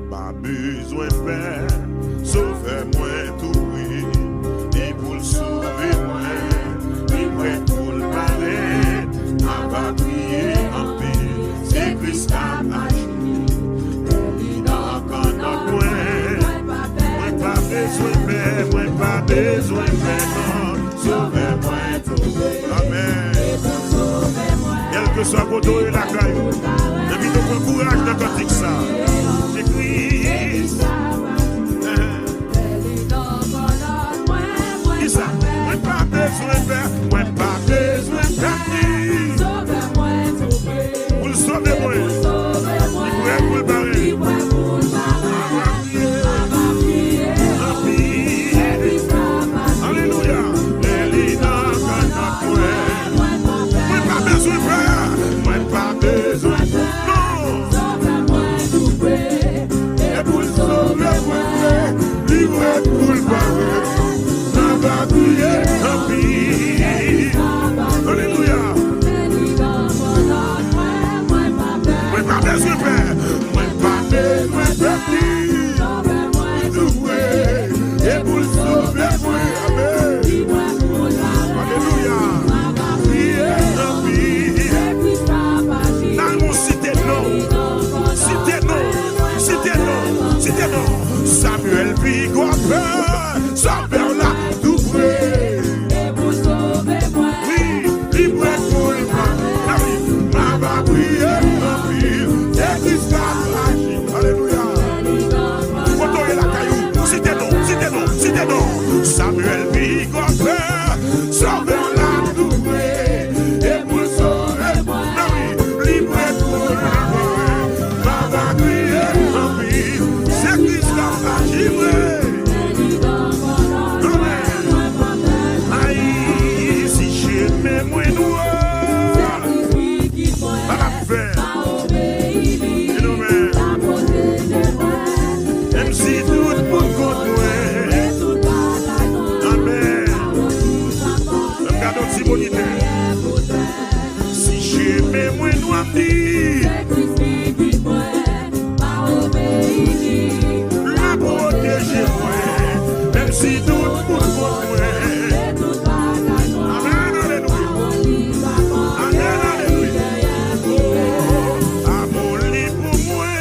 Pas besoin de paix, sauvez-moi tout prix. Et pour le sauver, moi, il prêt pour le parler. M'a pas prié en paix, c'est Christ qui m'a agi. Il n'a qu'un autre moi pas besoin de paix, moi pas besoin de paix, non. Sauvez-moi tout prix. Amen. Quel que soit côté et la caillou, depuis nous prend courage dans cantique ça. J'écris. Qui ça? Moi pas besoin de faire, moi pas besoin de faire. Pour le sauver moi, il pourrait pour le barrer. Alléluia. Moi pas besoin de faire, moi pas besoin de faire. Et pour le sauver moi, libre pour le barrer. Alléluia. Moi pas besoin de faire, moi pas besoin de faire. Et pour le sauver moi, amen. Alléluia. Dans mon cité non, cité non. Samuel Bigopé, Samuel là, tout près. Et pour sauver moi, oui, libre pour le barrer. M'a pas prié, c'est Christ qui a agi. Alléluia. Quand on est la caillou, cité non. Samuel Bigopé, Samuel là, tout près. Et pour sauver moi, libre pour le barrer. M'a pas prié, c'est Christ qui a agi. Si j'aimais moins noir, la protéger moi, même si tout pour moi. Amen, alléluia. Amen, alléluia. Amour libre pour moi,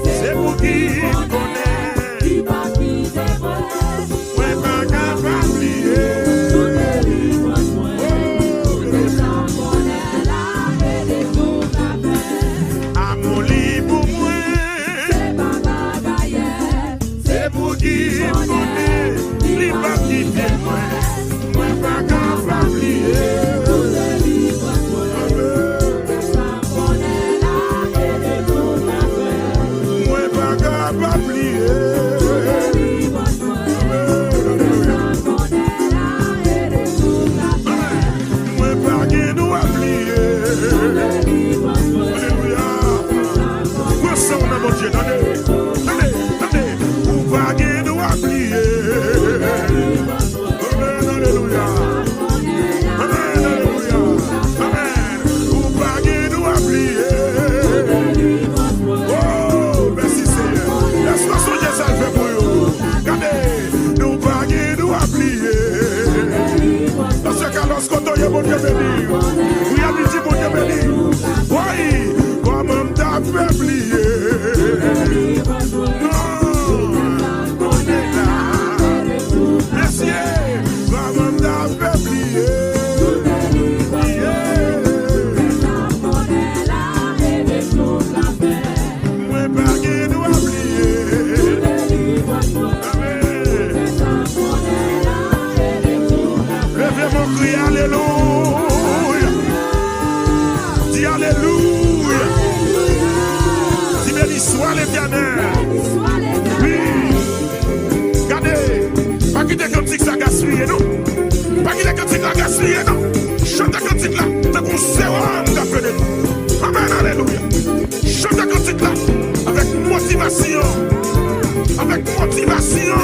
c'est pour qui connaît. Moi pas capable d'oublier. Bon Dieu béni, oui, a dit bon Dieu béni, oui, comme on t'a fait oublier. Non, on est là, merci, comme on t'a fait oublier. Moi, pas qu'il doit oublier. Levez mon cri, alléluia. Dis alléluia. Dis béni soit l'Éternel. Oui. Regardez, pas quitter cantique ça gaspiller, non. Pas quitter cantique là gaspiller, non. Chante cantique là, t'as qu'on sérum qu'a fait de nous. Amen, alléluia. Chante cantique là, avec motivation. Avec motivation.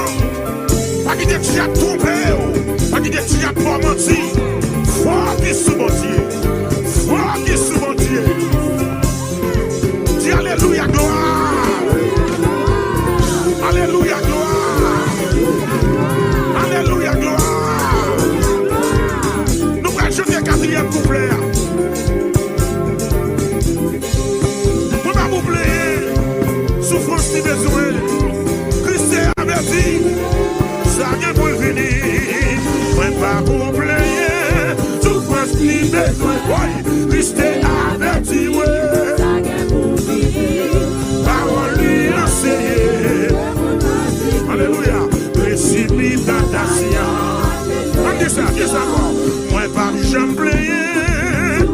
Pas quitter tu as trompé, pas quitter tu as pas menti. Foi qui sous mon Dieu. Foi qui sous mon Dieu. Dis alléluia. Alléluia, gloire. Alléluia, gloire. Alléluia, gloire. Nous allons chanter le 4e couplet. Nous allons vous plaire. Souffrance si besoin. Christ est averti. Ça vient pour venir. Moi pas pour plaire. Souffrance si besoin. Oui, Christ est averti. Oui. Parole lui enseignée. Alléluia. Précipitation. On dit ça encore. Moi pas jamais plaire.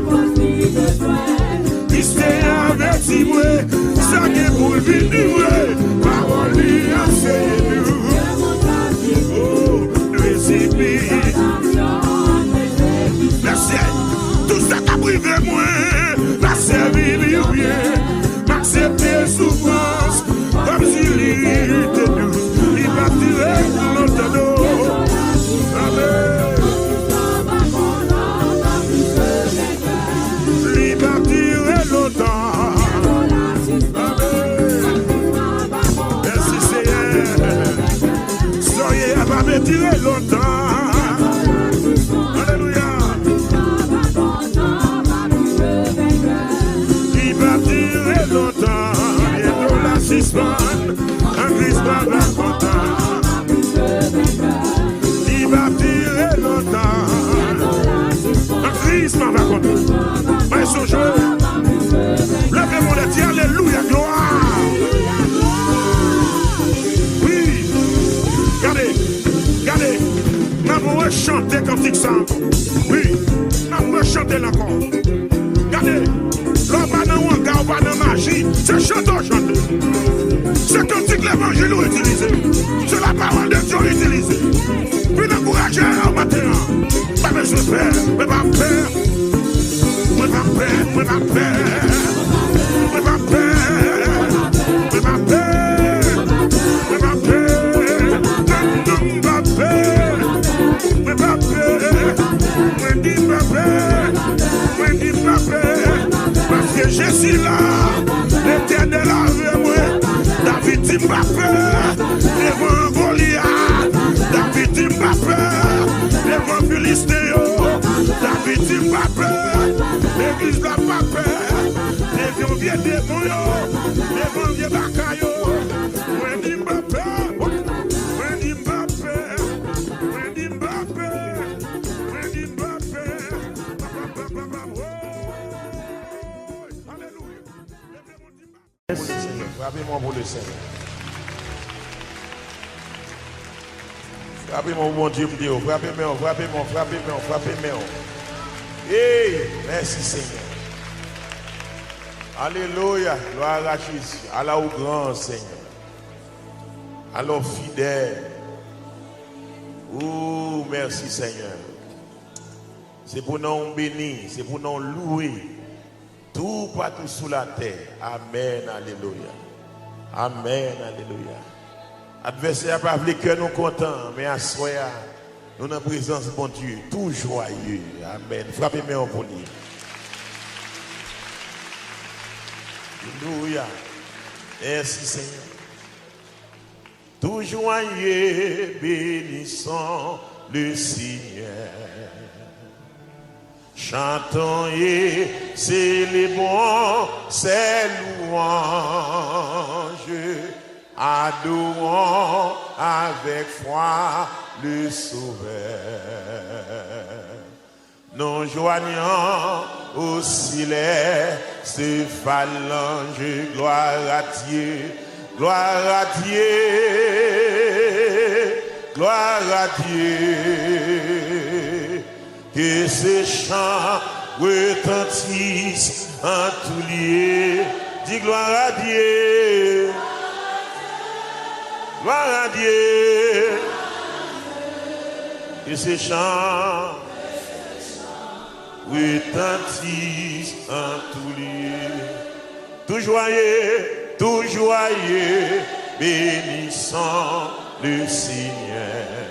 Christ est averti. Oui. Ça vient pour venir. Parole lui enseignée. Oh, précipitation. Merci. Tout ça qui a privé moi, m'a servi bien, m'accepter souffrance, comme s'il était douce, il va tirer notre dos. Amen. Il va tirer l'autant. Amen. Merci Seigneur. Soyez à pas me tirer longtemps. Alléluia. Longtemps, bientôt la suspendre, un Christ va content. Il va tirer longtemps, un Christ va content. Mais son jour, levez mon étier, alléluia, gloire. Oui, regardez, nous allons chanter comme tu sens. Oui, nous allons chanter encore. Regardez. L'on pas dans un gars, pas dans magie, c'est chanter. C'est comme si l'évangile est utilisé. C'est la parole de Dieu utilisée. Puis d'encourager au matin. Pas besoin de peur, mais pas peur. Mais pas peur, mais pas peur. Mais pas peur. Mais pas peur. Mais pas peur. Non, pas peur. Mais pas peur. Mais dis pas peur. Mais dis pas peur. Parce que je suis là, l'Éternel avec moi. David dit pas peur, devant Goliath. David dit pas peur, devant Philistéo. David dit pas peur, l'église n'a pas peur. Devant vieux démon, devant vieux bakayo. Moi dis pas peur, moi dis pas peur, moi dis pas peur, moi dis pas peur. Frappez-moi pour le Seigneur. Frappez-moi pour mon Dieu. Frappez-moi, frappez-moi, frappez-moi, frappez-moi. Hey, merci Seigneur. Alléluia. Gloire à Jésus. Allah au grand Seigneur. Alors fidèle. Oh, merci Seigneur. C'est pour nous bénir, c'est pour nous louer. Tout partout sous la terre. Amen, alléluia. Amen, alléluia. Adversaire n'a pas voulu que nous contents, mais à soi, nous dans la présence de mon Dieu, tout joyeux. Amen. Frappez-moi pour lui. Alléluia. Merci Seigneur. Tout joyeux, bénissons le Seigneur. Chantons et célébrons ses louanges, adorons avec foi le Sauveur. Nous joignons au céleste phalange, gloire à Dieu, gloire à Dieu, gloire à Dieu. Que ces chants retentissent en tout lieu. Dis gloire à Dieu. Gloire à Dieu. Que ces chants retentissent en tout lieu. Tout joyeux, bénissant le Seigneur.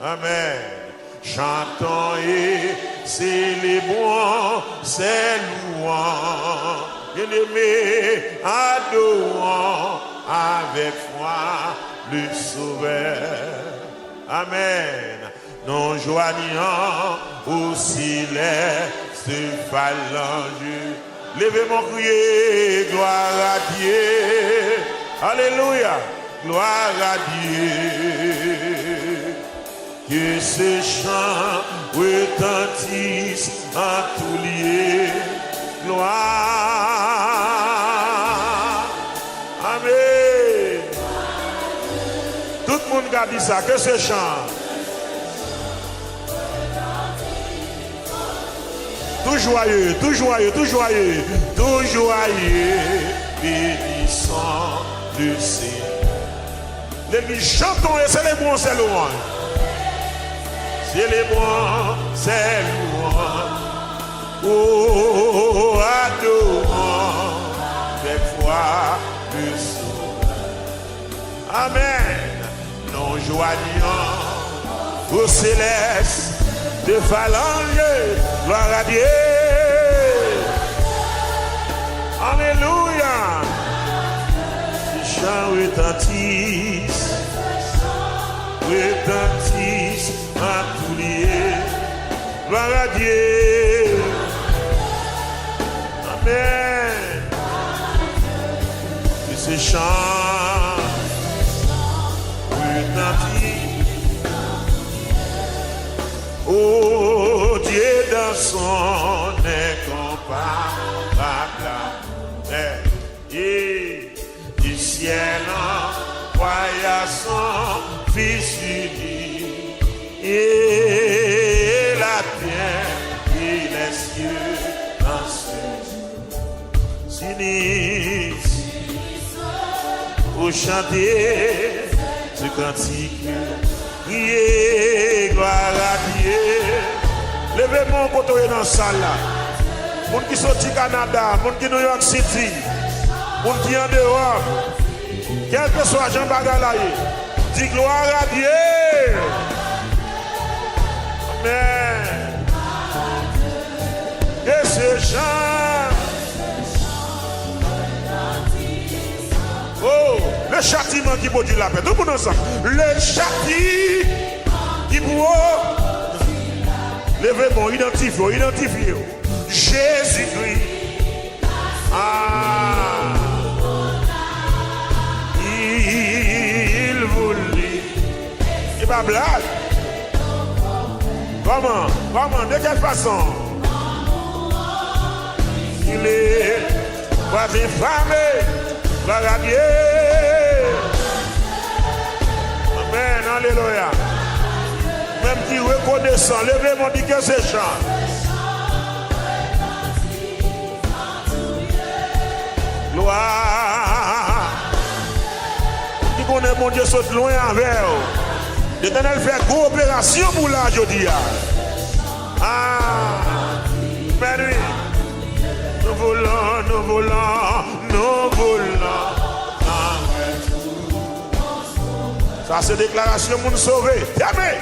Amen. Chantons et célébrons ses louanges, bien-aimé, adorons avec foi le Sauveur. Amen. Nous joignons au céleste phalange. Levez mon crier, gloire à Dieu. Alléluia, gloire à Dieu. Que ce chant retentisse en tout lieu. Gloire. Amen. Tout le monde a dit ça, que ce chant. Tout joyeux, tout joyeux, tout joyeux, tout joyeux, bénissant le Seigneur. L'église, chantons et célébrons ces louanges. Célébrons ces louanges. Oh, adorons avec foi le Sauveur. Amen. Nous joignons au céleste de phalange, gloire à Dieu. Alléluia. Ce chant retentisse en tout lieu. Gloire à Dieu. Amen. Que ce chant retentisse. Oh Dieu dans son incomparable et du ciel envoya son Fils unique et la terre et les cieux dans ce s'unissent pour chanter ce cantique. Priez, gloire à Dieu. Levez mon poteau dans la salle là. Moun qui sont au Canada, moun qui New York City, moun qui en dehors. Quel que soit Jean Bagalaye, dis gloire à Dieu. Amen. Et ce chant. Oh, le châtiment qui produit la paix. Tout le monde ensemble. Le châtiment qui produit. Levez-moi, identifiez. Jésus-Christ. Ah. Il voulait. C'est pas blague. Comment? De quelle façon? Il est pas infamé. Gloire à Dieu. Amen, alléluia. Même qui reconnaissant, levez-moi, dit que c'est chant. Gloire. Qui connaît mon Dieu saute loin avec vous. L'Éternel fait coopération pour la aujourd'hui. Ah, mais oui. Nous volons. Ça c'est déclaration pour nous sauver. Amen.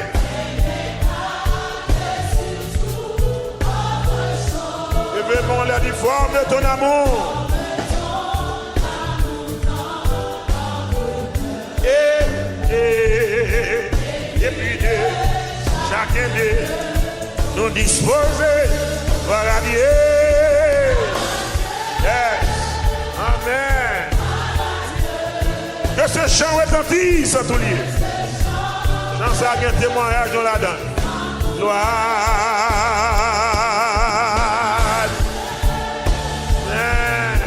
Levez-moi la difforme de ton amour. Et puis de chacun de nous disposer. Voilà Dieu. Yes. Amen. Que ce chant retentisse à tout lieu. Chant ça a un témoignage dans la donne. Gloire. Amen.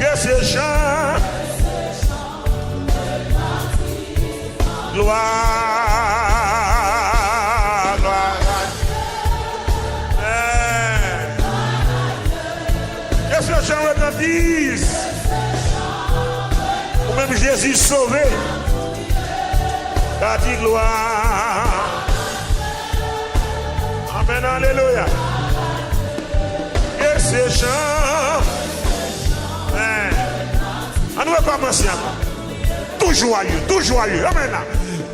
Que ce chant. Gloire. Amen. Que ce chant retentisse. Ou même Jésus sauvé. T'as dit gloire. Amen, alléluia. Et ces chants. On va commencer encore. Tout joyeux. Amen.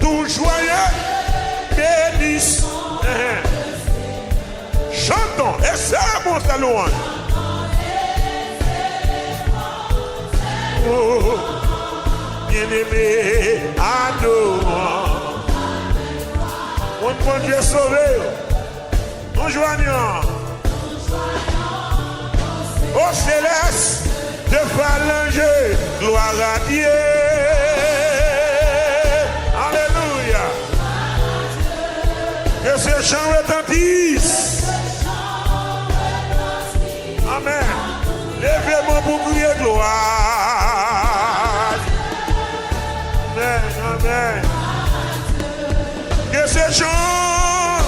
Tout joyeux. Bénisse. Chantons et célébrons sa louange. bien-aimé, adorant. Mon Dieu sauvé, nous joignons au céleste de phalange, gloire à Dieu. Alléluia. Que ces chants retentissent. Amen. Levez-moi pour crier gloire. Amen, amen. Que ces chants,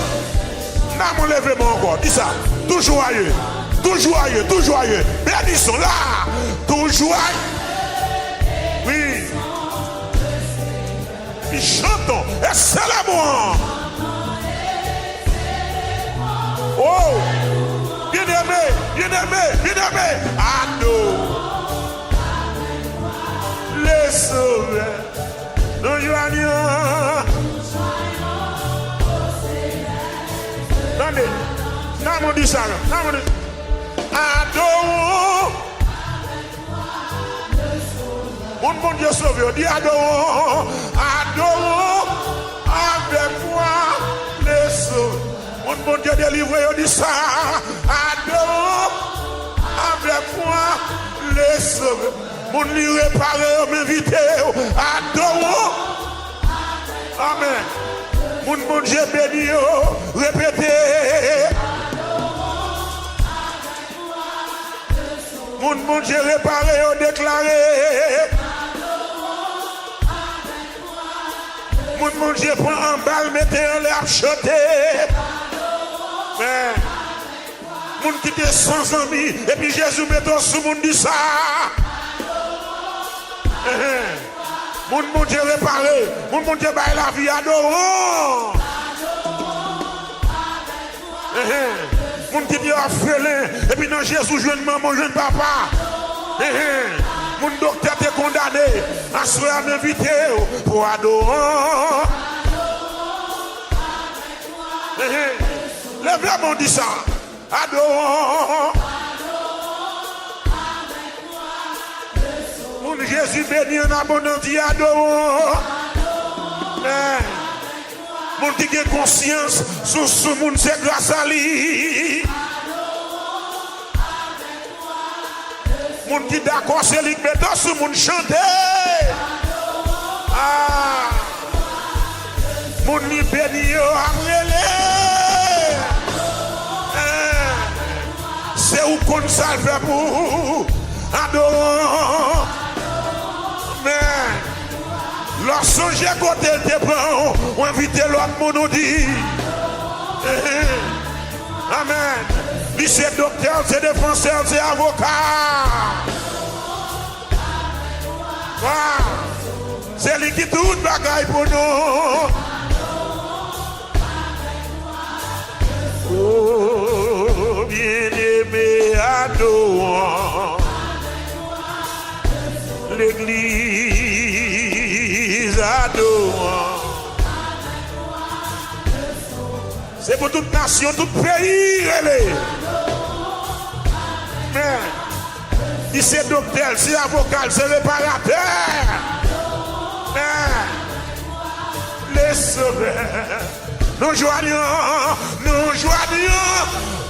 n'a mon levez-moi encore. Dis ça. Tout joyeux. Tout joyeux, tout joyeux. Bénissons là. Tout joyeux. Oui. Et chantons. Et célébrons. Oh. Bien-aimé, bien-aimé, bien-aimé. Ado. Les sauveurs. Nous joignons. Attendez. Non, mon dit ça. Non, mon dit. Adorons. Mon Dieu sauvé, dit adorons. Adorons avec moi les sauves. Mon Dieu délivré, dit ça. Adorons avec moi les sauves. Mon Dieu réparé, m'invité. Adorons. Amen. Mon Dieu béni, répétez. Mon Dieu réparé, déclaré. Mon Dieu prend en balle, mettez en l'air, chanter. Mais, mon qui était sans amis, et puis Jésus met sous mon dit ça. Mon Dieu réparé, mon Dieu baille la vie, adorant. Mon qui dit orphelin, et puis dans Jésus, jeune maman, jeune papa. Mon docteur t'est condamné, à ce à m'inviter pour adorer. Lève-la, mon dit ça. Adorant. Mon Jésus béni en abondance, dit adorant. Mon qui a conscience, sous ce monde, c'est grâce à lui. Mon qui d'accord, c'est lui qui met dans ce monde chanter. Ah, mon ni béni, c'est où qu'on salve pour adorant. Mais, lorsque j'ai côté tes bons, on invite l'autre monde dit. Amen. Lui c'est docteur, c'est défenseur, c'est avocat. Wow. C'est lui qui tout bagaille pour nous. Oh, bien-aimé, adorant. L'église adorant. C'est pour toute nation, tout pays. Mais, il c'est docteur, c'est avocat, c'est réparateur. Mais, les sauveurs, nous joignons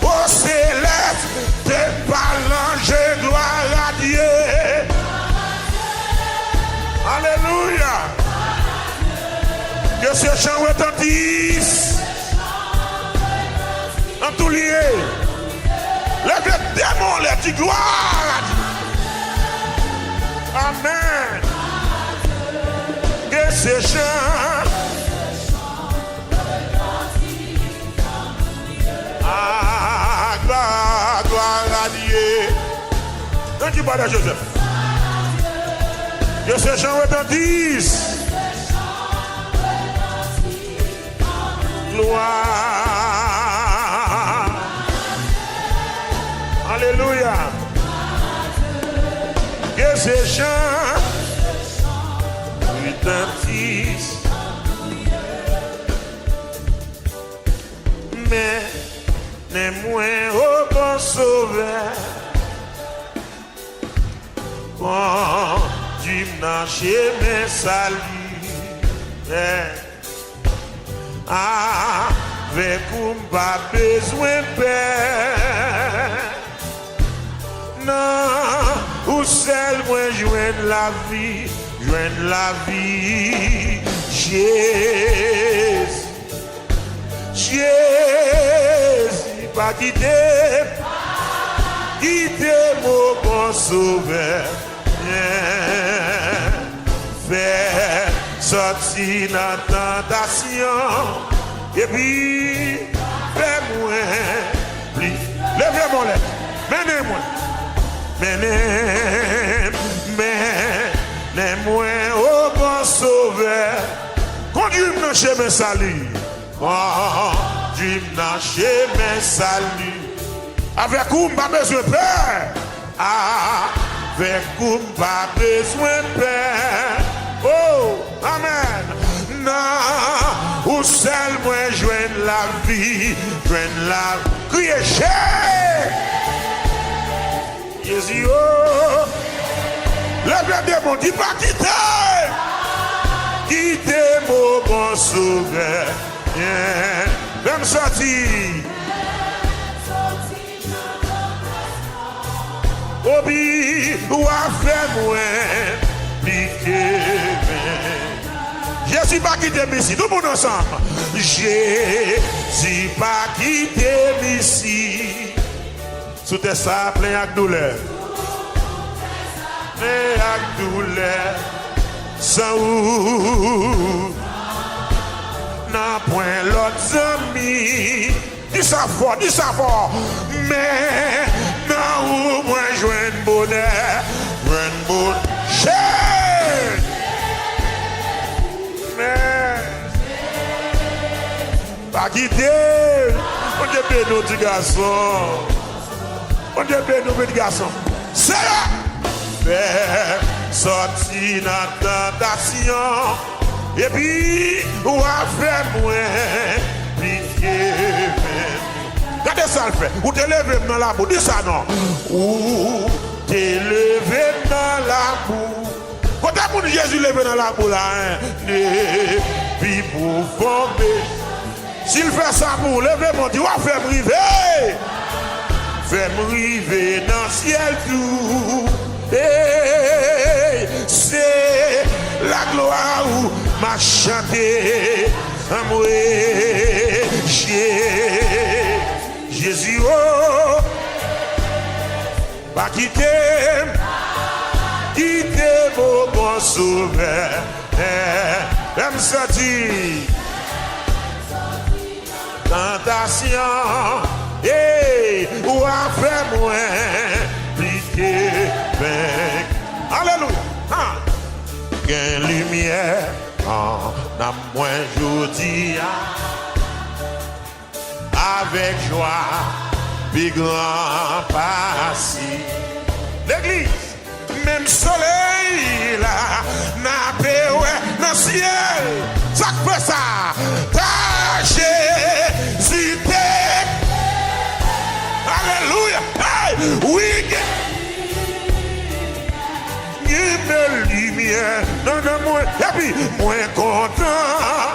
au céleste de phalange, gloire à Dieu. Alléluia. Que ce chant retentisse en tout lieu. Le démon, les dit gloire. Amen. Que ce chant. Ah, gloire à Dieu. Ne dis pas de Joseph. Que ce chant retentisse. Gloire. Alléluia. Que ces chants retentissent. Mais moins au bon sauveur. Bon conduis dans chemin sali. Avec ou pas besoin de paix. Non, ou seul moi joindre la vie, Jésus, Jésus, pas quitter mon bon sauveur, faire sortir dans la tentation, et puis fais-moi plus. Levez mon lèvre, menez-moi. Menez-moi au bon sauveur. Conduis-moi dans le chemin salut. Conduis-moi dans le chemin salut. Avec où pas besoin de peur. Avec où pas besoin de peur. Oh, amen. Non, où seul moi joindre la vie. Joindre la crier Jésus, oh, le bien démon dit pas quitter mon bon sauveur, même sorti, obi ou a fait moins, Jésus pas quitter ici, tout le monde ensemble, Jésus pas quitter ici. Sous tes ça plein avec douleur. Plein avec douleur. Sans ou n'a point l'autre ami. Dis ça fort. Mais non ou moi joindre bonheur. Joindre bonheur. Mais pas quitter. On te paie nos petits garçons. On te paie nos petits garçons. C'est là. Faire sortir dans la tentation. Et puis, ou a fait moins. Pitié. Regardez ça le fait. Ou te levé dans la boue. Dis ça non. Ou te levé dans la boue. Quand t'as dit Jésus levé dans la boue là. Puis pour tomber. S'il fait ça pour lever mon Dieu, ou a fait briver. Fais-moi arriver dans le ciel tout. Hey, c'est la gloire où m'a chanté. Jésus, oh, pas quitter mon bon sauveur. Même sorti, tentation. Hey, ou a fait moins, pliqué, bec. Alléluia. Gain lumière, en a moins jodi. Avec joie, puis grand passé. L'église, même soleil là, n'a pas dans le ciel. Ça fait ça. Ta Jésus t'es. Alléluia. Hey, oui. Il me lumière. Non, moi. Et puis, moins content.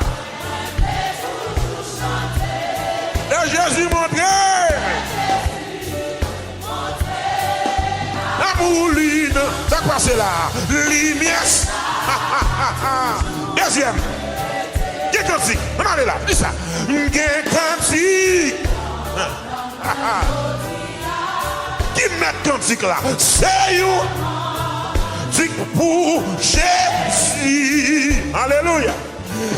Et Jésus montré. La mouline. Ça passe là. Lumière. Deuxième. Quel cantique? On en est là. Dis ça. Quel cantique? Qui met cantique là? C'est you. Pour Jésus. Alléluia.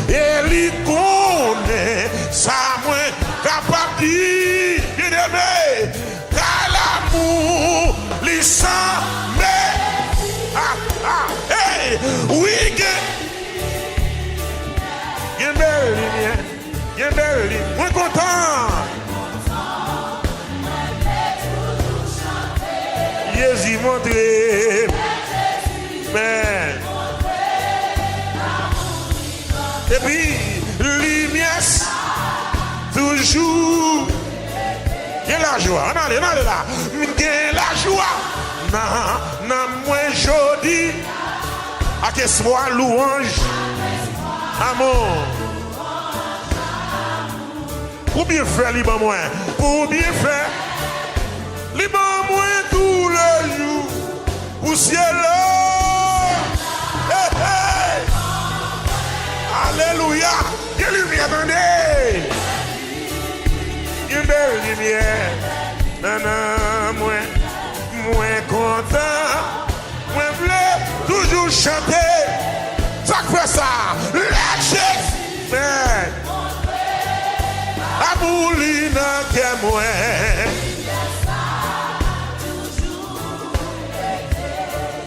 Et il connaît ça moins capable de dire. Bien-aimé. Car l'amour, les sang, mais. Hey, oui, il y a une belle lumière. Il y a une belle lumière. Moi content. Jésus montré. Mais. Et puis, lumière, toujours. Il y a la joie. On est là. Il y a la joie. Non, moins jodi. Avec espoir, louange, amour. Pour bien faire, libre moi. Pour bien faire, libre moi tous les jours. Pour ciel. Hey, hey. Alléluia. Quelle lumière, attendez. Une belle lumière. Nana, moi content. Moi voulais toujours chanter. Ça fait ça. Lâchez. Aboulina que moi.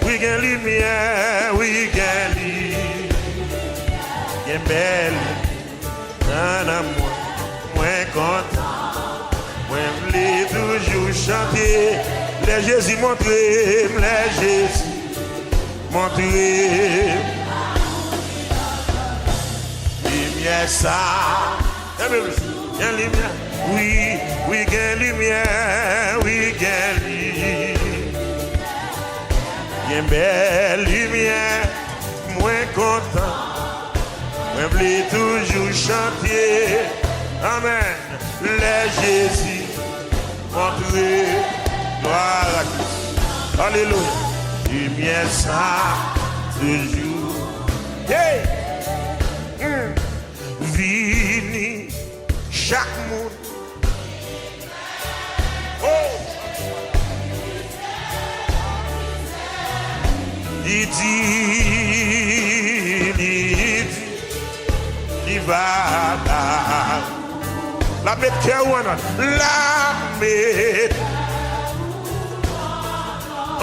We can lumière, we can belle. Nana, moi content. Moi voulais toujours chanter. Les Jésus montré, les Jésus montré. Lumière ça. Oui, oui, quelle lumière, oui, quelle lumière. Une belle lumière, moins content. Moi, je voulais toujours chanter. Amen. Les Jésus, montré, gloire à Dieu. Alléluia. Lumière, ça, toujours. Hey! Vini, chaque monde. Oh! Il va là. La bête qui est où? La bête.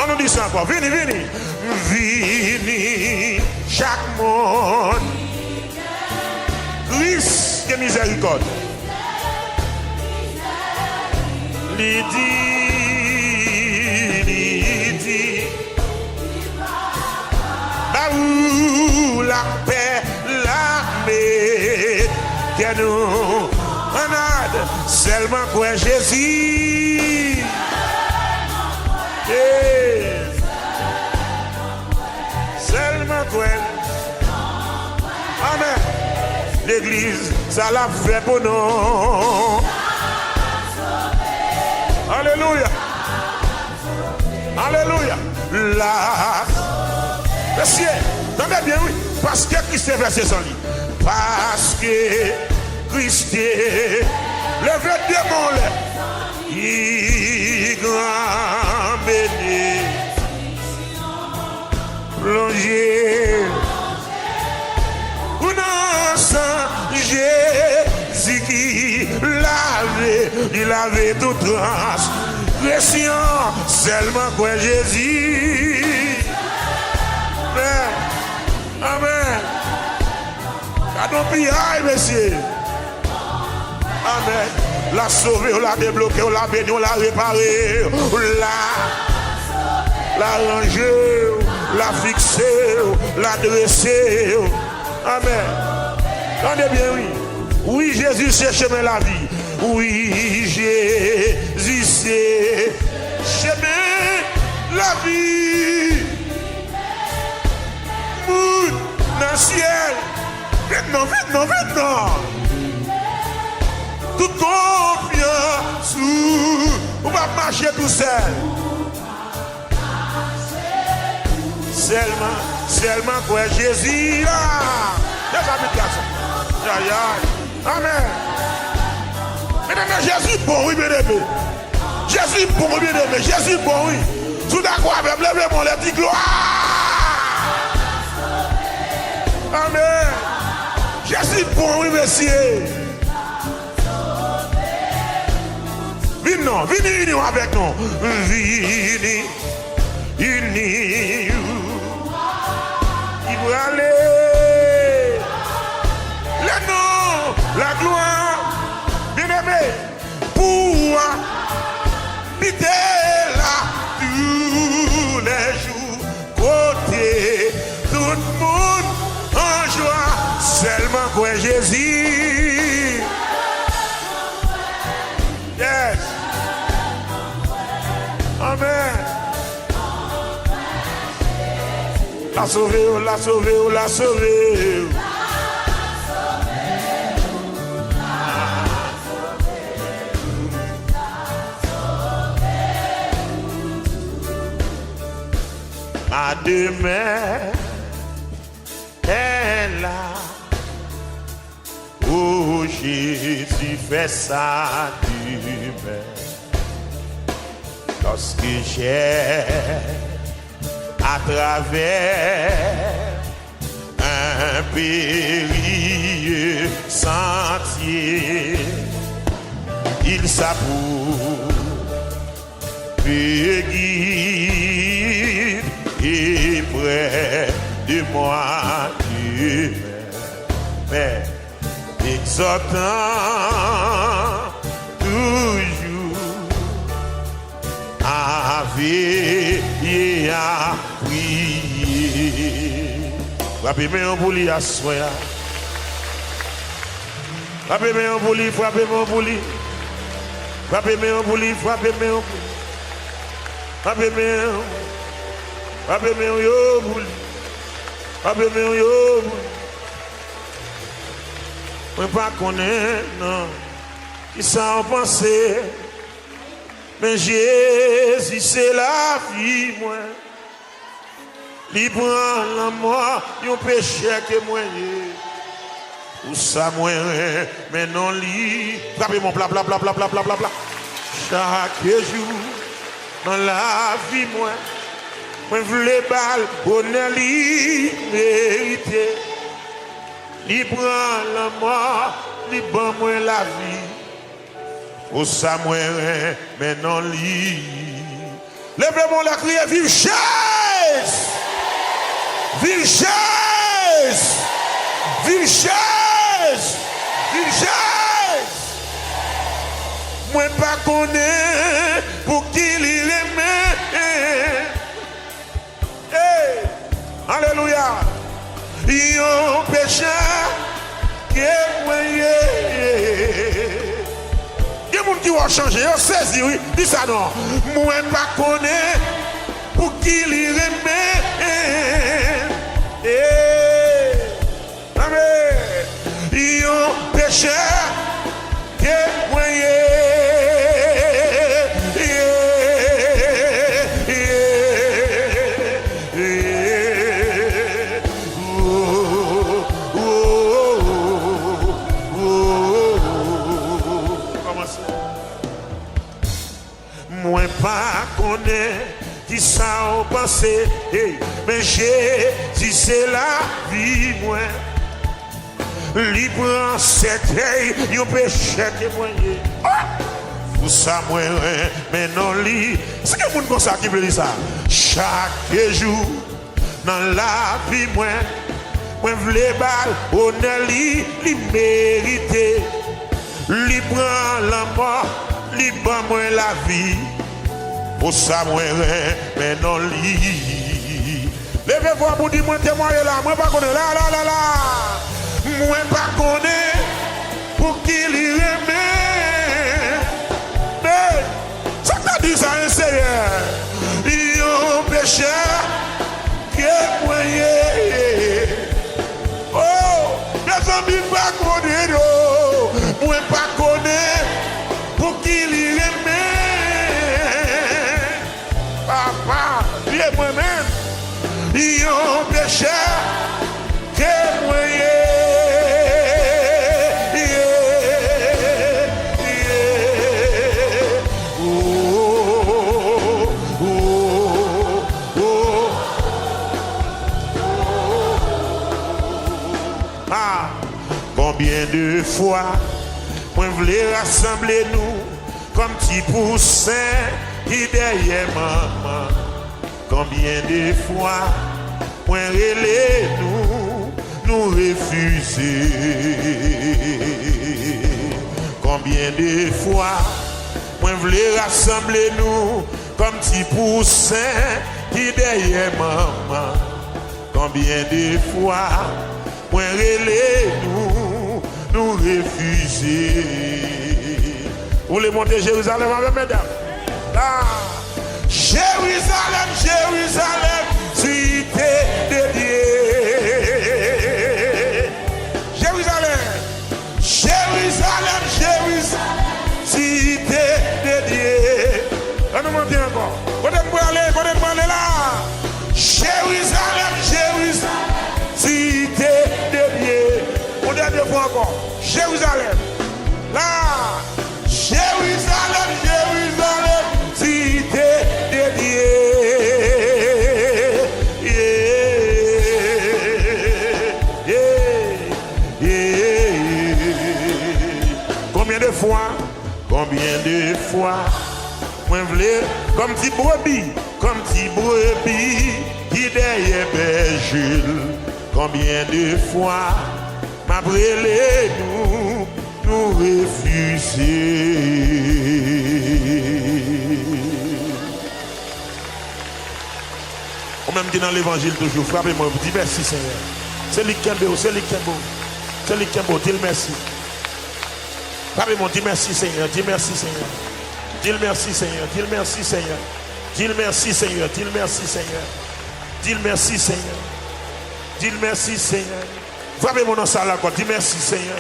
On nous dit ça encore. Vini, vini. Vini, chaque monde. Christ, que miséricorde. Lidi. Baou, la paix, la paix. Que nous, on a seulement quoi Jésus. Seulement quoi. Amen. L'église, ça l'a fait pour nous. Alléluia. Alléluia. Là. Monsieur, entendez bien, oui. Parce que Christ est versé son lit. Parce que Christ est levé de mon lait. Il grand béni. Plongé. Jésus qui il avait toute transgression, seulement quoi Jésus. Amen. Amen. Cadeau pillage, monsieur. Amen. La sauver, on l'a débloqué, on l'a béni, on l'a réparé, on l'a rangé, l'a fixé, l'a dressé. Amen. Attendez bien, oui. Oui, Jésus, c'est chemin la vie. Oui, Jésus, c'est chemin la vie. Moun dans le ciel. Maintenant, maintenant, maintenant. Tout confiance. On va marcher tout seul. Seulement quoi Jésus là. Des amis de garçon. Aïe aïe. Amen. Mesdames, Jésus bon, oui, bien aimé. Jésus bon, bien aimé. Jésus bon, oui. Tout d'accord avec levez mon lèvre, dit gloire. Amen. Jésus bon, oui, monsieur. Venez, non, venez unir avec nous. Venez unir. Il va aller. Le nom, la gloire, bien aimé, pour habiter là tous les jours, côté tout le monde en joie, seulement quoi Jésus. Yes. Amen. La sauvé, la sauvé, la sauvé. À demain, est là. Oh Jésus fait ça demain. Lorsque j'ai à travers un périlleux sentier, il s'appuie guide et près de moi Dieu, mais exhortant toujours à veiller à prier. Frappez-moi un bouli à soi. Frappez-moi un bouli, frappez-moi un bouli. Frappez-moi un bouli, frappez-moi un bouli. Frappez-moi, frappez-moi un yo bouli. Frappez-moi un yo bouli. Je ne pas connaître, non, qui s'en pensait. Mais Jésus, c'est la vie, moi. Il prend la mort, il péché que moi. Ou ça, moi, mais non, lui. Frappez mon bla bla bla bla bla bla bla bla. Chaque jour, dans la vie, moi, je voulais balle, honneur, vérité. Il prend la mort, il prend moi la vie. Au Samuel, mais non lit. Levez-moi la criée, vive Jésus! Vive Jésus! Vive Jésus! Vive Jésus! Moi pas connaître pour qui il aimait. Hey! Alléluia! Yon péché qui est moyen. Il y a des gens qui vont changer, ils saisi, oui. Dis ça non. Moi pas connaître pour qui il remet. Amen. Yon péché qui est moyen. Pas connaître qui ça au passé, mais Jésus c'est la vie moi. Libre en cette il péché témoigné. Pour ça moi mais non lit. C'est que monde comme ça qui veut dire ça. Chaque jour dans la vie moi voulais balle honneur li mérité. Libre la mort, libre moi la vie. Pour ça, moi, mais non lit. Levez-vous pour dire, moi, témoigner là. Moi, pas connaître là. Moi, pas connaître pour qui il remet. Mais, ça t'a dit ça, un Seigneur. Il y a un péché qui est moyen. Oh, mes amis, pas connaître. Moi, pas connaître pour qui il remet. Papa, lui et moi-même, ils ont péché, que moyen. Ah, combien de fois, moi voulais rassembler nous comme petits poussins. Qui derrière maman, combien de fois, moi relais nous refuser. Combien de fois, moi voulais rassembler nous comme petits poussins qui derrière maman. Combien de fois, moi relais nous refuser. Vous voulez monter Jérusalem avec mesdames? Ah. Jérusalem, Jérusalem, cité de Là, Jérusalem, Jérusalem, cité dédiée. Combien de fois, moi voulais, comme petit brebis qui derrière berger. Combien de fois m'a brûlé nous refuser. Ou même qui dans l'évangile toujours, frappez-moi, vous dites merci Seigneur. C'est lui qui est beau, c'est lui qui est beau. C'est lui qui est beau, dis le merci. Frappez-moi, dis merci Seigneur, dis merci Seigneur. Dis le merci Seigneur, dis le merci Seigneur. Dis le merci Seigneur, dis le merci Seigneur. Dis le merci Seigneur. Dis le merci Seigneur. Frappez-moi dans ça là, dis merci Seigneur.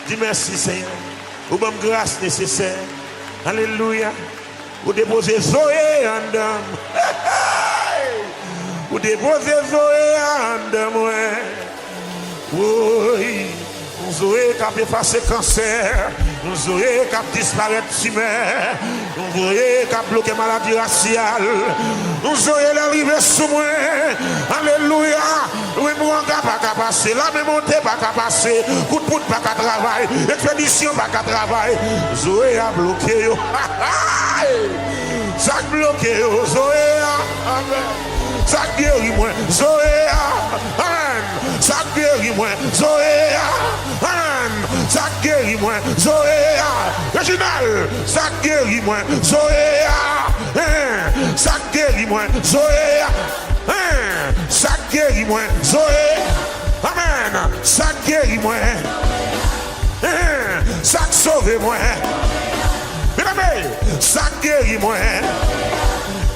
Dis merci Seigneur. Ou même grâce nécessaire. Alléluia. Ou déposer Zoé en dame. Ou déposer Zoé en dame. Oui. Zoé qui a effacé cancer. Zoé qui a disparu tumeur. Zoé qui a bloqué maladie raciale. Zoé est arrivé sous moi. Alléluia. Oui, moi, pas qu'à passer. La même montée, pas qu'à passer. Coup de poudre, pas qu'à travailler. Expédition, pas qu'à travailler. Zoé a bloqué. Ça a bloqué. Zoé a. Amen. Ça guérit moi. Zoé a. Amen. Ça guérit moi. Zoé a. Amen. Ça guérit moi. Zoé a. Réginal. Ça guérit moi. Zoé a. Ça guérit moi. Zoé a. Ça guérit moi, Zoé. Amen. Ça guérit moi. Ça sauve moi. Bien aimé, ça guérit moi.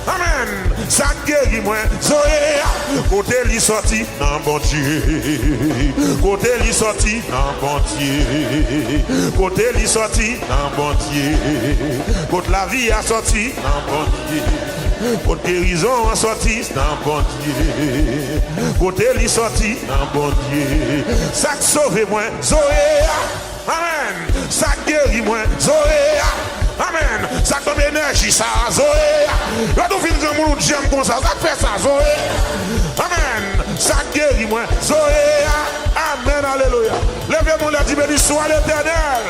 Amen. Ça guérit moi. Zoé. Côté lui sorti dans bon Dieu. Côté lui sorti dans bon Dieu. Côté lui sorti dans bon Dieu. Côté la vie a sorti dans bon Dieu. Côté guérison a sorti dans bon Dieu. Côté lui sorti dans bon Dieu. Ça sauve moi. Zoé. Amen. Ça guérit moi. Zoé. Amen. Ça tombe énergie, ça, Zoé. Là, tout fin de monde j'aime comme ça. Ça fait ça, Zoé. Amen. Ça guérit moi. Zoé. Amen. Alléluia. Levez-moi la dit béni soit l'Éternel.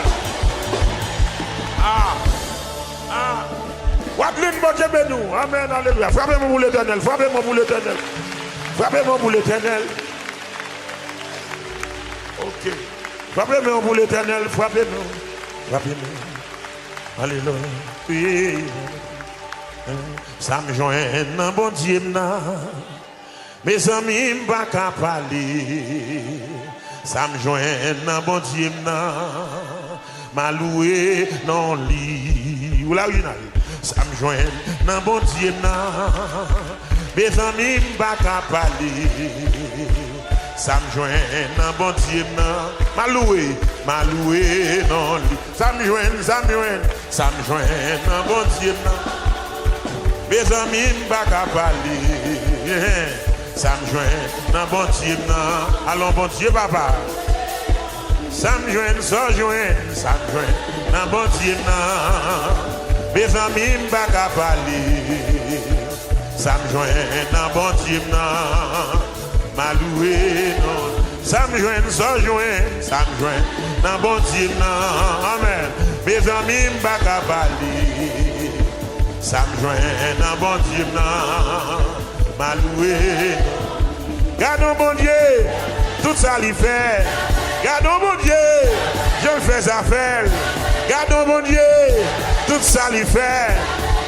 Wadline, bon Dieu, bénou. Amen. Alléluia. Frappez-moi pour l'Éternel. Frappez-moi pour l'Éternel. Frappez-moi pour l'Éternel. Ok. Frappez-moi pour l'Éternel. Frappez-moi. Frappez-moi. Alléluia. Ça me joint dans bon Dieu. Mes amis ne pas qu'à parler. Ça me joint dans bon Dieu. Ma loué non lit. Ou la originale. Ça me joint dans bon Dieu. Mes amis ne pas qu'à parler. Ça me joint dans bon Dieu. Ma loué non lit. Ça me joint dans bon Dieu. Mes amis ne pas qu'à parler. Ça me joint dans bon Dieu. Allons bon Dieu papa. Ça me joint dans bon Dieu. Mes amis ne pas qu'à parler. Ça me joint dans bon Dieu. Ma loué non. Ça me joint dans bon Dieu. Amen. Mes amis ne pas qu'à parler. Ça me joint dans bon Dieu. Ma loué non. Gardons bon Dieu, tout ça lui fait. Gardons bon Dieu, je le fais affaire. Gardons bon Dieu, tout ça lui fait.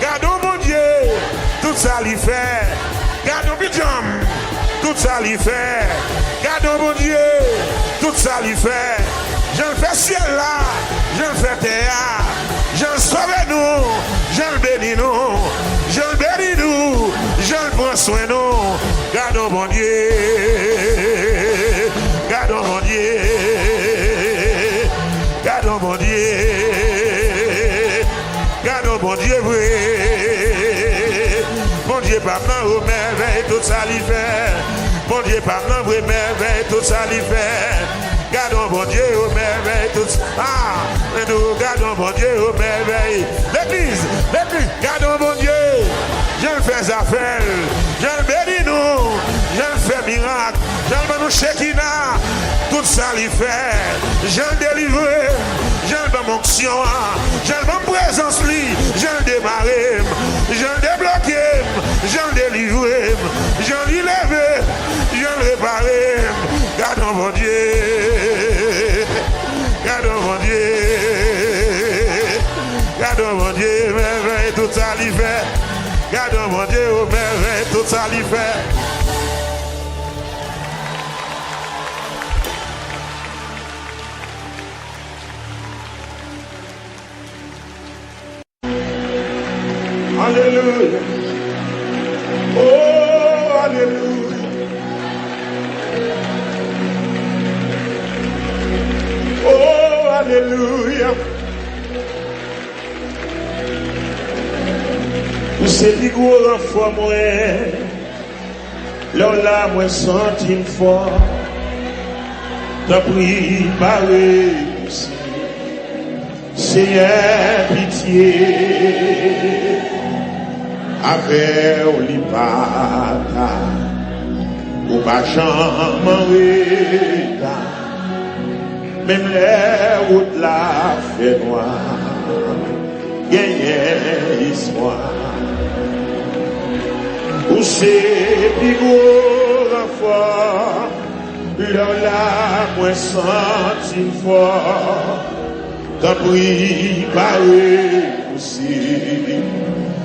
Gardons bon Dieu, tout ça lui fait. Gardons bidjam, tout ça lui fait. Gardons bon Dieu, tout ça lui fait. Je le fais ciel là, je le fais terre. Je le sauve nous, je le bénis nous. Je le bénis nous, je le prends soin nous. Gardons bon Dieu, gardons bon Dieu, gardons bon Dieu, gardons bon Dieu, oui. Bon Dieu, pas maintenant, merveille, tout ça lui fait. Bon Dieu, pas maintenant, oui, merveille, tout ça lui fait. Gardons bon Dieu au merveille tout ça. Nous gardons bon Dieu au merveille. L'église, gardons bon Dieu. Je le fais affaire, je le bénis nous, je le fais miracle, je le nous Shekinah, tout ça lui fait, je le délivre, je le donne onction, je le donne présence lui, je le démarre, je le débloque, je le délivre, je le lève, je le répare. Gardons mon Dieu, gardons mon Dieu, gardons mon Dieu, merveille, tout ça lui fait. Gardons mon Dieu au merveille, tout ça lui fait. Alléluia. Oh, alléluia. Oh, alléluia. C'est du gros renfort, moi. Là, moi, senti une fois. T'as pris, barré, c'est pitié. Avec l'ipata, ou pas jamais, même les routes la fait noir, gagner histoire. Où c'est plus gros renfort, là, moi, senti une fois. T'as pris, barré, aussi.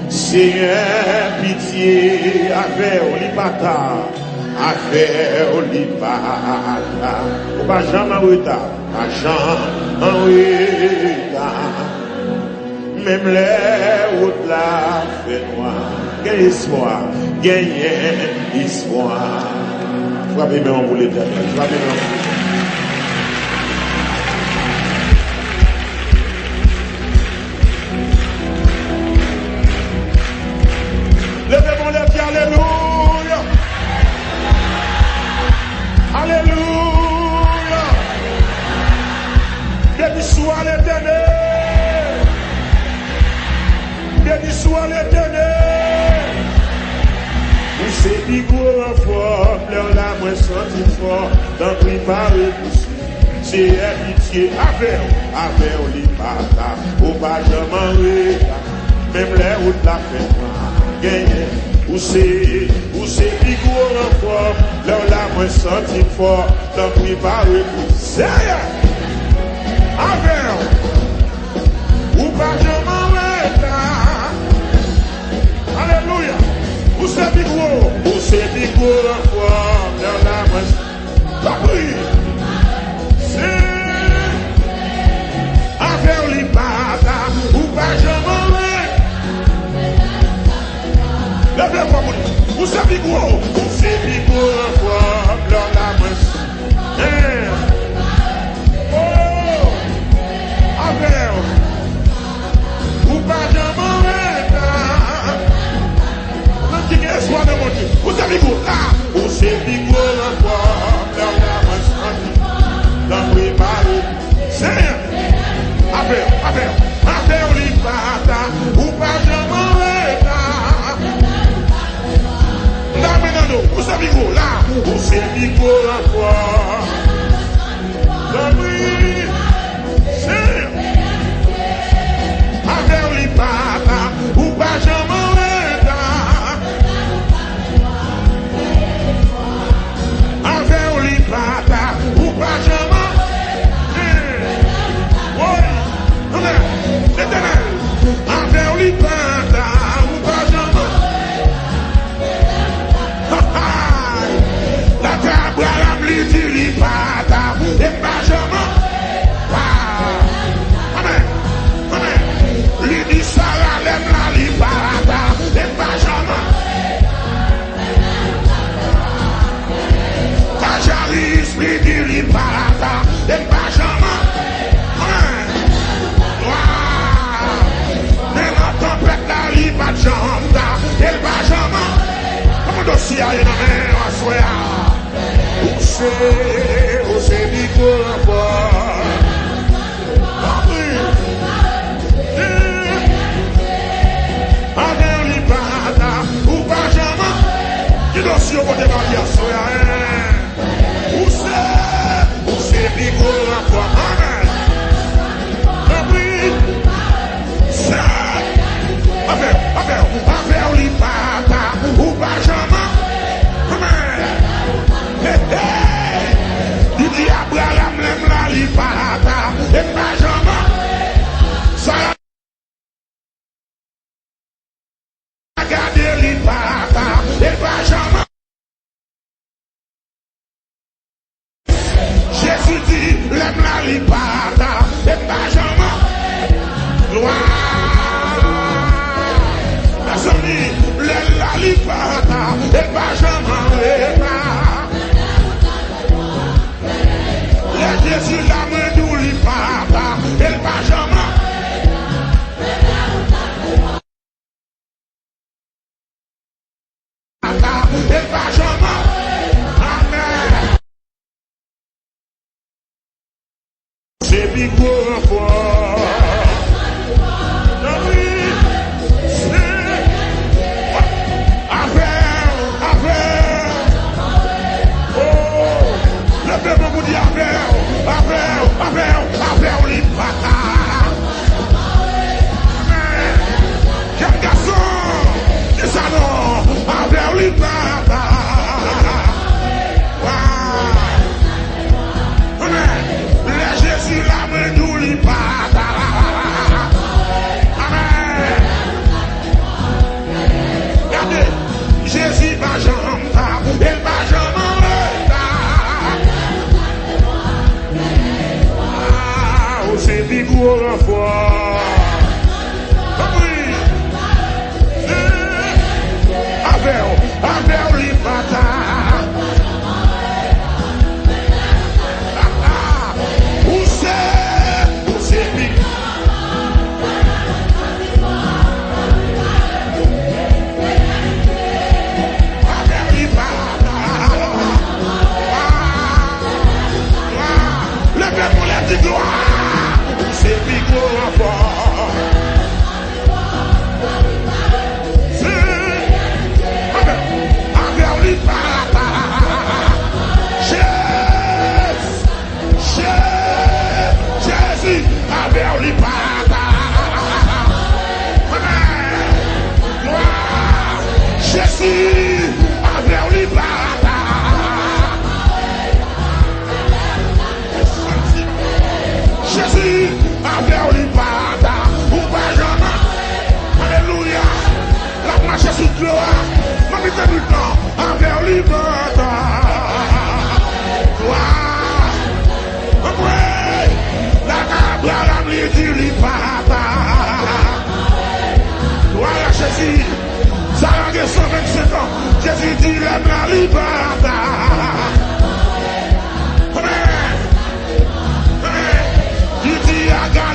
Seigneur, pitié, avec Olipata, avec Olipata. Ou pas jamais en retard, pas jamais en retard. Même les routes là fait noir. Quel espoir, gagner espoir. Frappez mes pour l'éternel, frappez mes pour l'éternel. Levez-moi les pieds, alléluia. Alléluia. Béni soit l'éternel. Béni soit l'éternel. Vous c'est du gros renfort, pleure la moins senti fort, dans préparer pour c'est pitié, avec l'ipata, au pas jamais retard, même les routes la fait pas. Où c'est plus gros renfort, là moi senti fort, t'en préparer pour c'est avec ou pas jamais retard. Alléluia. Où c'est plus gros renfort, là moi t'en c'est avec l'ipata, ou pas jamais. Levez-moi, vous savez gros, vous savez gros, blanc la main. Oh, avec, vous pas jamais retard. L'antique espoir de mon Dieu, vous savez gros, là, vous savez gros, blanc la main. Dans préparer, c'est, avec, l'ipata, vous pas jamais retard. Vous savez quoi là? Vous savez quoi la foi? C'est avec les papas, ou pas jamais retard. Avec les papas, ou pas jamais. Oui, l'éternel. Avec les papas, ou pas jamais. c'est Nico fort. Avec les patas, ou pas jamais. Qui doit se voir des variations, où c'est Nico fort. Avec les patas, ou pas jamais. Il dit Abraham l'aime la lipata, et pas jamais. Ça a gardé lipata, et pas jamais. Jésus dit l'aime la lipata, et pas jamais. Gloire. Personne dit l'aime la lipata, et pas jamais. Jésus la main d'où il papa, elle va jamais. Elle va jamais. Amen. C'est Bigo fort. Avec les patas. Quel garçon, quel salon, avec les patas. Le Jésus la main d'où les patas. Amen. Regardez, Jésus va jamais, il va jamais. C'est Bigo fort. Avec les patas. Où c'est Bigo. Avec les patas. Le peuple l'a dit gloire. C'est Bigo fort. Avec les patas. Jésus, avec les patas. Jésus, avec les patas. Jésus, avec les patas, ou pas jamais. Alléluia. La marche sous gloire. Ma vie du temps, avec les patas. Gloire. Ouais. La Abraham lui dit les patas. Gloire à Jésus. Ça a 125 ans. Jésus dit l'aime la liberté.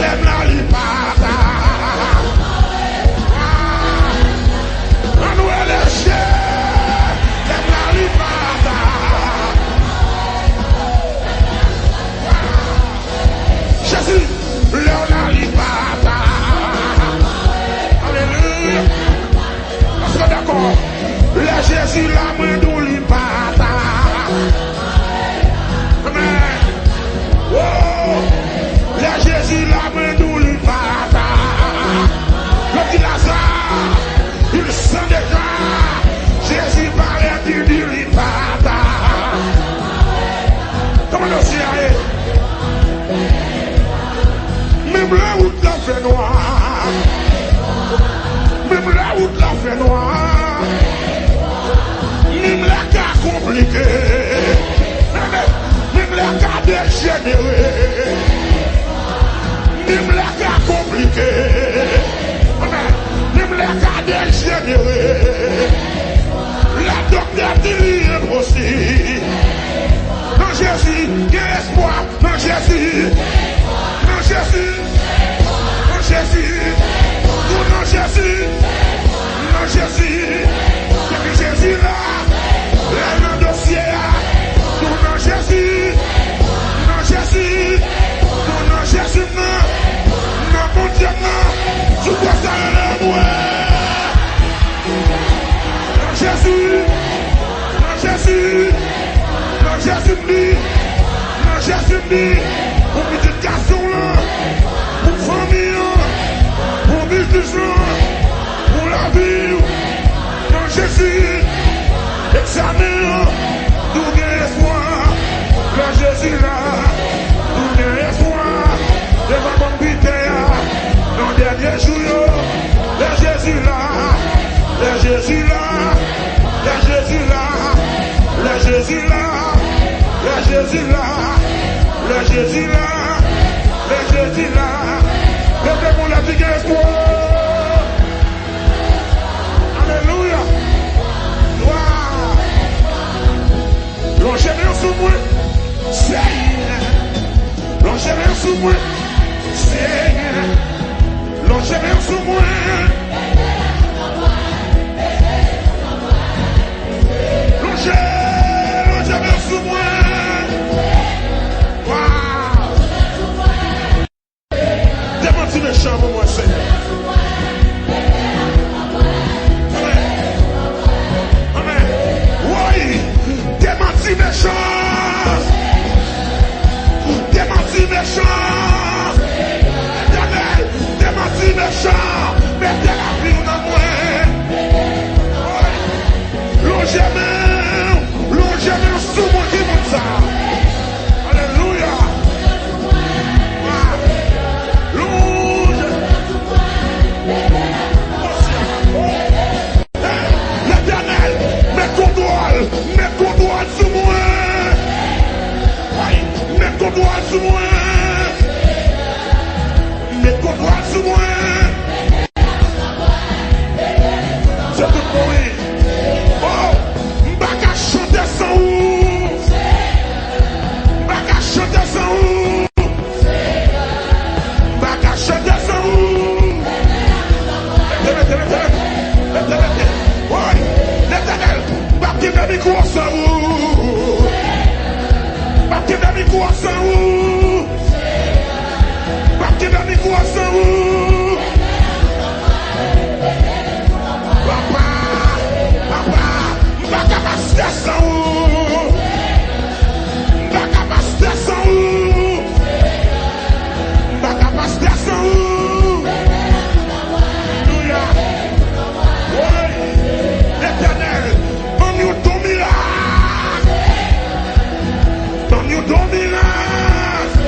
L'aime la lipata. Manuel Eche, l'aime la lipata. Jésus, l'aime la lipata. Alléluia. Parce que d'accord, le Jésus la main d'où lipata. Amen. Oh. Jésus la main d'où il pata. Le petit Lazare, il sent déjà. Jésus parlait du il pata. Comment on s'y arrive? Même la route la fait noir. Même la route la fait noir. Même la cas compliqué. Même la cas dégénéré. Même les cas compliqués, même les cas dégénérés, la docteur dit impossible. Non Jésus, il y a espoir. Non Jésus, non Jésus, non Jésus, non Jésus, non Jésus, depuis Jésus là, le dossier là, non Jésus. Jésus me dit, non, Jésus me dit, pour petite garçon là, pour famille, pour business là, pour la vie, non, Jésus, examen, nous gagnons espoir, le Jésus là, nous gagnons espoir, les vacances pitailles, dans le dernier jour, le Jésus là, le Jésus là, le Jésus là, le Jésus là, le Jésus là, le Jésus là, le Jésus là, levez-moi la vie espoir. Alléluia. Gloire. L'enchaînement sous moi, Seigneur. L'enchaînement sous moi, Seigneur. L'enchaînement sous moi. L'enchaînement sous moi. Waouh. Démentis méchant pour moi, Seigneur. Démentis méchant, démentis méchant, éternel, démentis méchant, mettez la vie dans moi. Longez-moi sous moi qui monte ça. Alléluia. L'éternel, mets ton doigt sur moi. Mets ton doigt sur moi. Mets ton doigt sur moi. C'est tout pour lui. Oh, m'baka chanter sans ou. M'baka chanter sans ou. M'baka chanter sans ou. L'éternel, baptême de micro sans ou. Baptême de micro sans ou. Baptême de micro sans ou. Papa, m'baka passer sans ou. M'baka passer sans ou. M'baka passer sans ou. Alléluia. Oui, l'éternel, donne-nous ton miracle. Donne-nous ton miracle.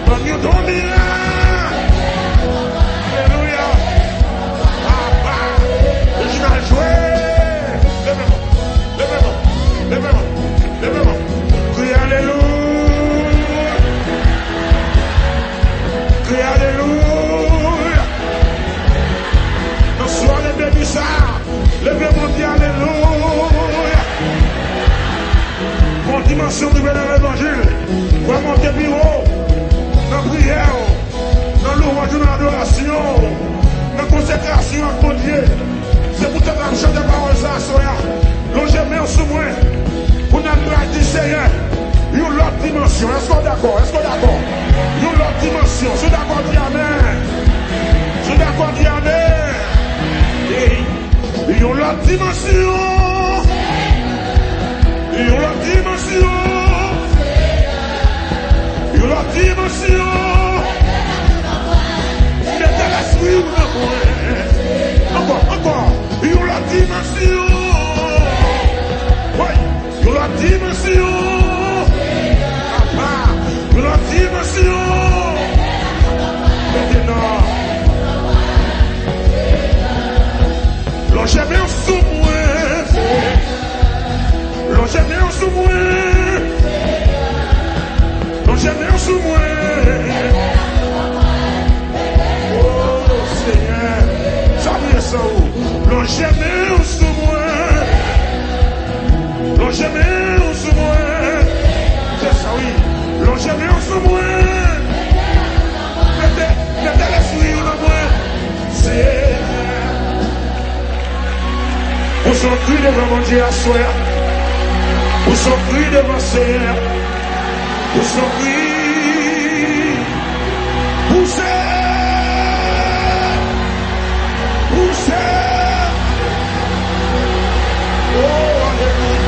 Donne-nous ton miracle. Alléluia. Papa, je vais jouer. Levez-moi. Crie alléluia. Crie alléluia. Dans ce soir, les bébés, ça. Levez-moi, dis alléluia. Mon dimension de dans l'évangile. Va monter plus haut. Dans la prière. Dans l'ouvrage de l'adoration. Dans la consécration à mon Dieu. C'est pour te faire chanter la parole ça, soya. Longez-moi sous moi. Pour nous dire, Seigneur, une autre dimension. Est-ce qu'on est d'accord? Une autre dimension. Je suis d'accord, dis amen. Une autre dimension. Une autre dimension. Mettez l'esprit ou non? Encore. Une autre dimension. Oui, une autre dimension. Papa, une autre dimension. Maintenant. Longez-moi sous moi. Longez-moi sous moi. Longez-moi sous moi. Oh Seigneur, ça vient ça où? Longez-moi sous moi. Longez-moi sous moi. C'est ça oui. Longez-moi sous moi. Mettez l'esprit dans moi. C'est pour s'offrir devant mon Dieu à soi, pour s'offrir devant le Seigneur, pour s'offrir, pousser, oh, alléluia.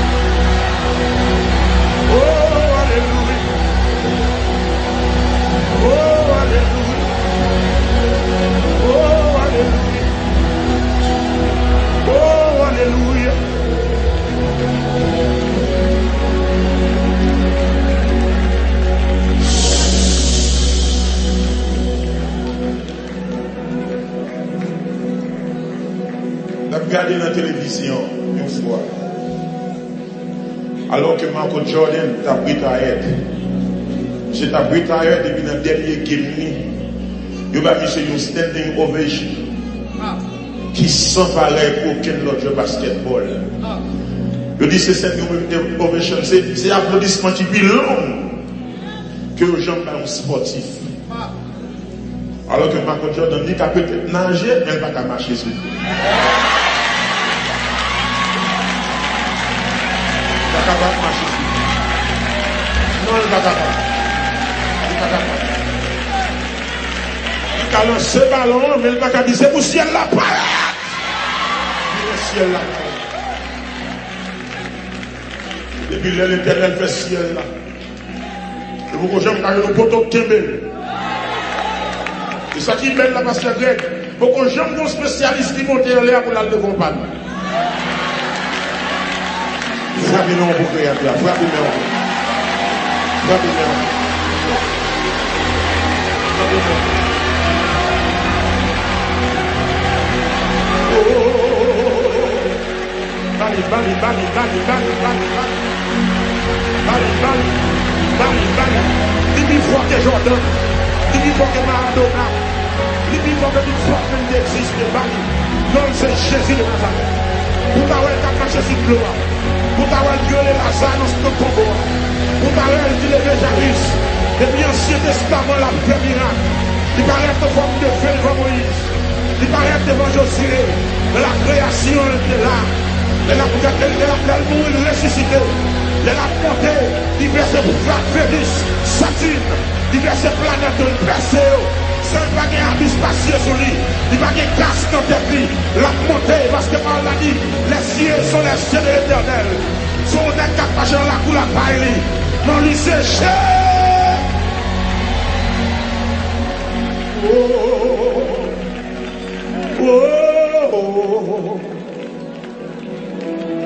télévision une fois. Alors que Michael Jordan t'a retired. Je t'a retired depuis le dernier game. Il va faire une standing ovation. Qui sans pareil pour aucun autre basketball. Je dis c'est cette ovation, c'est applaudissement qui est plus long que les gens sont sportifs. Alors que Michael Jordan dit qu'il peut peut-être nager, mais il ne va pas marcher sur lui. Il ne va pas marcher sur lui. Non, il ne va pas. Il ne va pas. Il a lancé le ballon, mais il ne va pas dire c'est pour le ciel là, pas le ciel là. Depuis l'éternel fait ciel là. Et vous que j'aime quand le poteau Kembel. C'est ça qui est belle là parce que grec. Faut que j'aime mon spécialiste qui monte en l'air pour la compagnie. Frappez-nous pour créer là. Frappez-nous. Frappez-nous. Bali. Depuis fois que Jordan, depuis fois que Maradona, depuis fois que une fois qu'il existe, Bali. Non, c'est Jésus de Nazareth. Pour t'avoir qu'à marcher sur le gloire. Pour t'avoir gueulé Lazare dans ce tombeau. Pour t'avoir dit les Jairus. Et puis Ancien Testament, la paix miracle. Il paraît devant de feu devant Moïse. Il paraît devant Josué. La création était là. Elle a mourir ressuscité. Elle a monté diverses Vénus, Saturne, diverses planètes percées. Seul pas de habit spatial sur lui. Il va y avoir casse dans tes vies. La montée, parce que on l'a dit, les cieux sont les cieux de l'éternel. Sont des capages de la couleur paille. Non, lui c'est cher.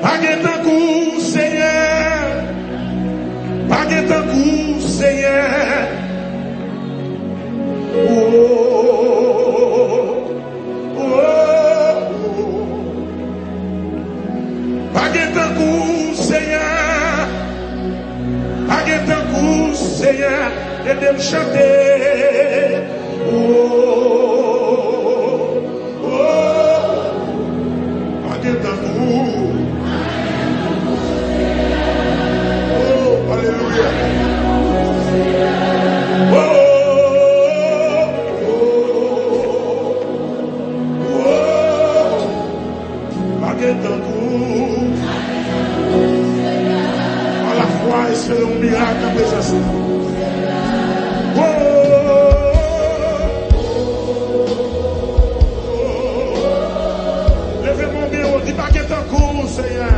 Paguez un coup, Seigneur. Paguez un coup, Seigneur. Paguez un coup, Seigneur. Paguez un coup, Seigneur. Et de me chanter. Paguez un coup. Alléluia. À la fois, espérons un miracle en présence. Levez mon bureau, dis pas qu'il est en cours, Seigneur.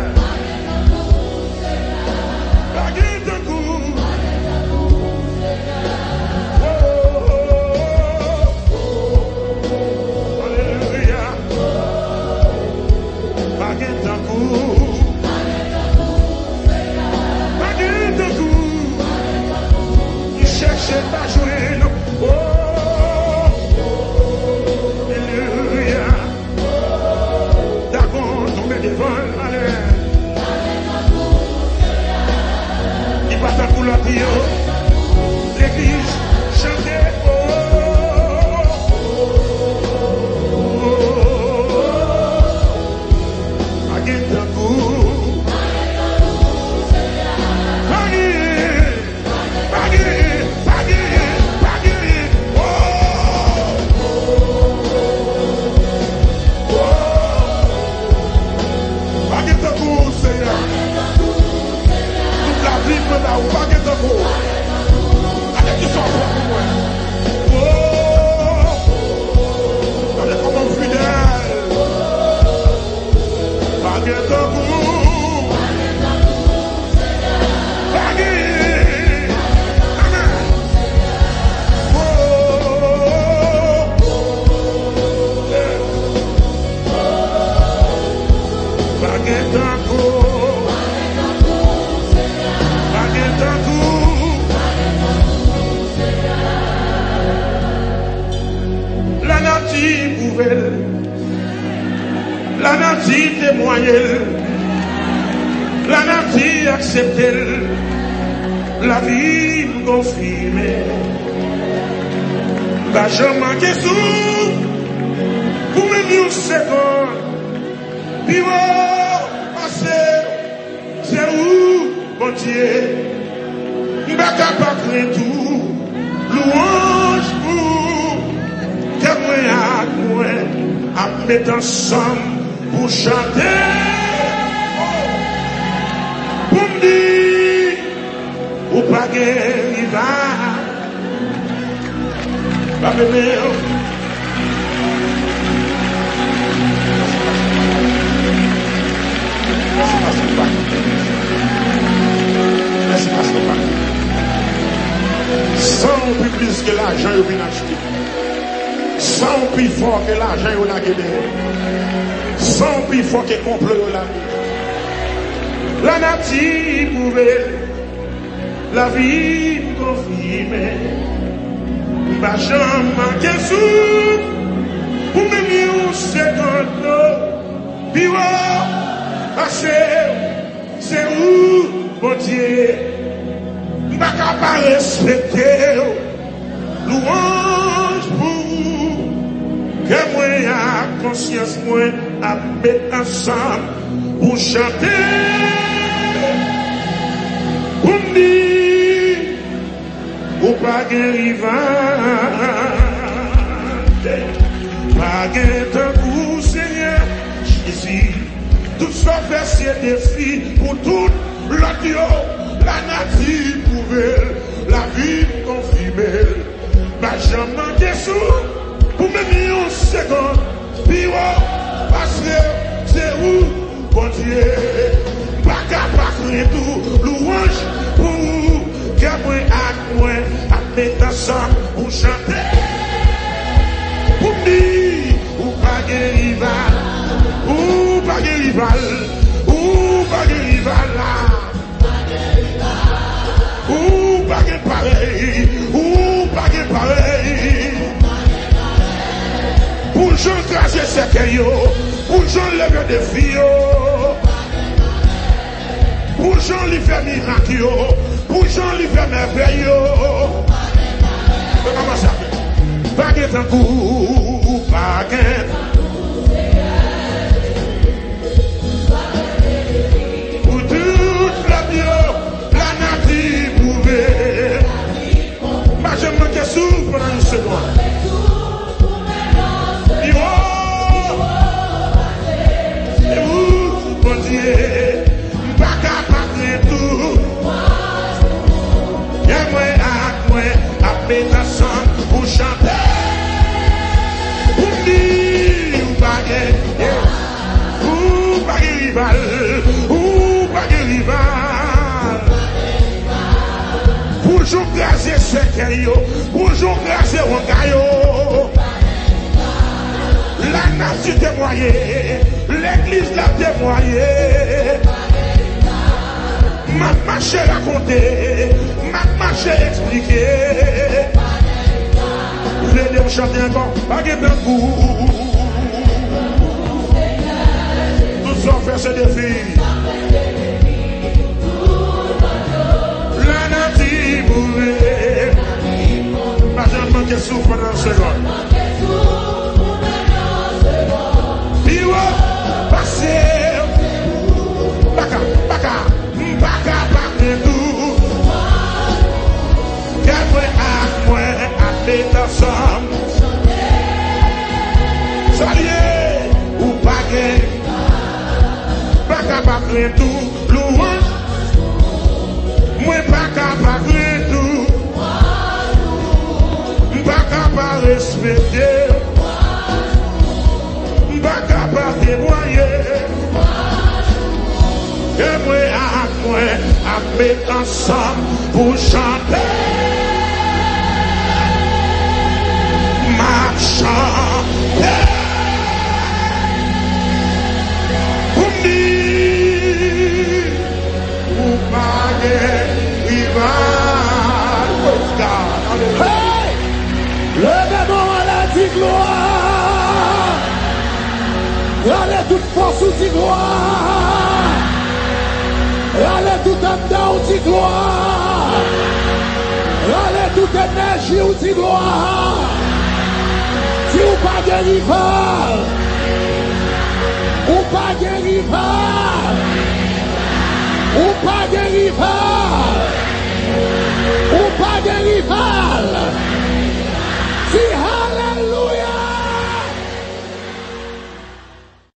L'église chantait La nature témoigner, la nature accepter, la vie me confirmer. Bah, je manque sous, pour me dire une seconde, puis passer, c'est où, mon Dieu, bah, capable tout, louange pour, que moi, à mettre ensemble pour chanter, pour me dire, ou pas guérir, pas bébé. Laisse passer le bac. Sans plus que l'argent, il vient acheter. Sans plus fort que l'argent, il a gagné. Sans plus fort que complot, il a gagné. La nature pouvait, la vie confirmer. Bah, j'en manque sous, pour me dire une seconde, puis passer, c'est où, mon Dieu, bah, capable de respecter, louange pour vous, que moi, à conscience, moi, à mettre ensemble, pour chanter, pour me dire, ou pas guérir, pas guérir d'un coup, Seigneur Jésus. Tout ça fait ces défis pour tout l'audio, la nature pouvait, la vie confirmée. Bah, j'en manque sous, pour me dire une seconde, puis parce que c'est où, bon Dieu, pas capable de tout, louange pour vous, que moi, à mettre ensemble pour chanter, pour dire, ou pas guérir, ou pas guérir, ou pas guérir, ou pas guérir pareil, ou pas guérir pareil, pour Jean craser ses caillots, pour Jean lever des filles, pour Jean lui faire miracle, pour Jean lui faire merveille. Comment ça fait? Baguette en coup, baguette. Pour toute la bio, la nature pouvait. Bah, je manque sous pendant une seconde. Et vous, mon Dieu, pas capable de tout. Et moi, à mettre ensemble pour chanter. Pour dire, ou pas rival, ou pas rival. Pour jouer grâce ce caillou, pour jouer grâce au caillou. La nation témoignée, l'église l'a témoigné. Ma marché raconté, ma marché expliqué. Vous voulez me chanter encore? Pas de coup. Tout ça fait ce défi. La nature bourrée. Pas de manquer souffle pendant une seconde. Passer, baka, tout. Qu'après à moi, à mettre ensemble. Salut, ou baka, tout. Louange, moi, baka, tout. Baka, respecter. Baka, témoigner. Et moi, à mettre ensemble pour chanter. Ma chanter. Pour dire, pour parler, rival. Hey! Levez-moi à la gloire. Allez toute force. force ou dit gloire. Allez tout en dedans ou dit gloire. Allez tout énergie ou dit gloire. Si ou pas de rival. Ou pas de rival. Ou pas de rival. Ou pas de rival.